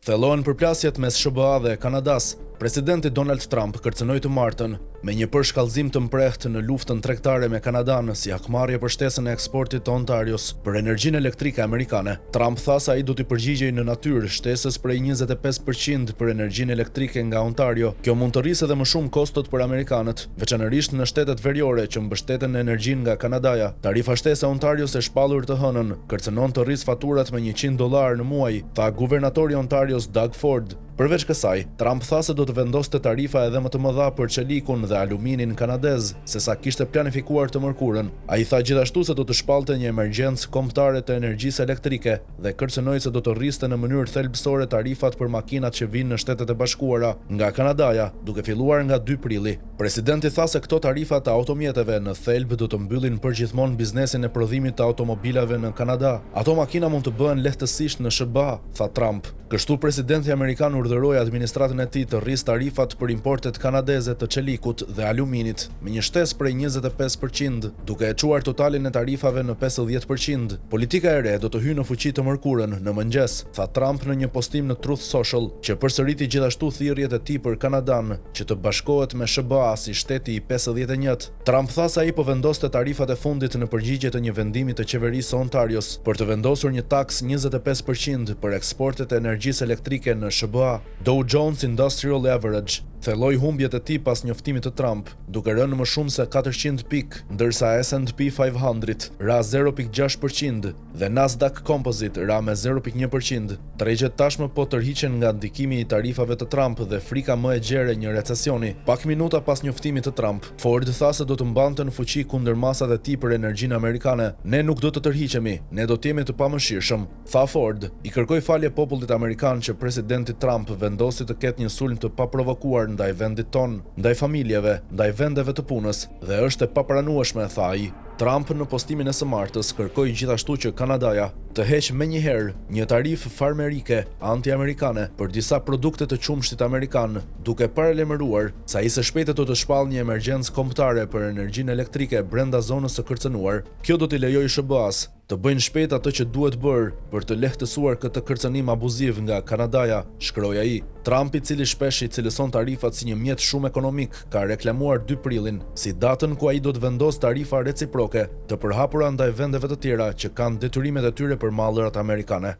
Thellohen përplasjet mes SBA dhe Kanadas. Presidenti Donald Trump kërcënoi të martën me një përshkallëzim të mprehtë në luftën tregtare me Kanadan si hakmarrje për shtesën e eksportit të Ontarios për energjinë elektrike amerikane. Trump tha se ai do t'i përgjigjej në natyrë shtesës prej 25% për energjinë elektrike nga Ontario. Kjo mund të rrisë edhe më shumë kostot për amerikanët, veçanërisht në shtetet veriore që mbështeten në energjinë nga Kanadaja. Tarifa shtesë e Ontarios e shpallur të hënën kërcënon të rrisë faturat me $100 në muaj, tha guvernatori i Ontarios Doug Ford. Përveç kësaj, Trump tha se do të vendoste tarifa edhe më të mëdha për çelikun dhe aluminin kanadez, sesa kishte planifikuar të mërkurën. Ai tha gjithashtu se do të shpallte një emergjencë kombëtare të energjisë elektrike dhe kërcënoi se do të rriste në mënyrë thelbësore tarifat për makinat që vinë në Shtetet e Bashkuara nga Kanadaja, duke filluar nga 2 prilli. Presidenti tha se këto tarifa të automjeteve në thelb do të mbyllin përgjithmonë biznesin e prodhimit të automobilave në Kanada. Ato makina mund të bëhen lehtësisht në SBA, tha Trump. Kështu presidenti amerikan urdhëroi administratën e tij të rrisë tarifat për importet kanadeze të çelikut dhe aluminit me një shtesë prej 25%, duke e çuar totalin e tarifave në 50%. Politika e re do të hyjë në fuqi të mërkurën në mëngjes, tha Trump në një postim në Truth Social, që përsëriti gjithashtu thirrjet e tij për Kanadan që të bashkohet me SBA si shteti i 51. Trump tha se ai po vendoste tarifat e fundit në përgjigje të një vendimi të qeverisë së Ontarios për të vendosur një taks 25% për eksportet e energjisë elektrike në SBA. Dow Jones Industrial Average thelloi humbjet e tij pas njoftimit të Trump, duke rënë më shumë se 400 pikë, ndërsa S&P 500 ra 0.6% dhe Nasdaq Composite ra me 0.1%. Tregjet tashmë po tërhiqen nga ndikimi i tarifave të Trump dhe frika më e gjerë e një recesioni. Pak minuta pas njoftimit të Trump, Ford tha se do të mbante në fuqi kundër masat e tij për energjinë amerikane. Ne nuk do të tërhiqemi, ne do të jemi të pamëshirshëm, tha Ford. I kërkoi falje popullit amerikan që presidenti Trump vendosi të ketë një sulm të paprovokuar ndaj vendit ton, ndaj familjeve, ndaj vendeve të punës, dhe është e papranueshme, tha ai. Trump në postimin e së martës kërkoi gjithashtu që Kanadaja të heqë menjëherë një tarifë farmerike anti-amerikane për disa produkte të qumshtit amerikan, duke paralajmëruar se ai së shpejti do të shpallë një emergjencë kombëtare për energjinë elektrike brenda zonës së kërcënuar. Kjo do t'i lejojë SBA-s të bëjnë shpejt atë që duhet bërë për të lehtësuar këtë kërcënim abuziv nga Kanadaja, shkroi ai. Trump, i cili shpesh i cilëson tarifat si një mjet shumë ekonomik, ka reklamuar 2 prillin si datën ku ai do të vendosë tarifa reciproke të përhapura ndaj vendeve të tjera që kanë detyrimet e tyre për mallrat amerikane.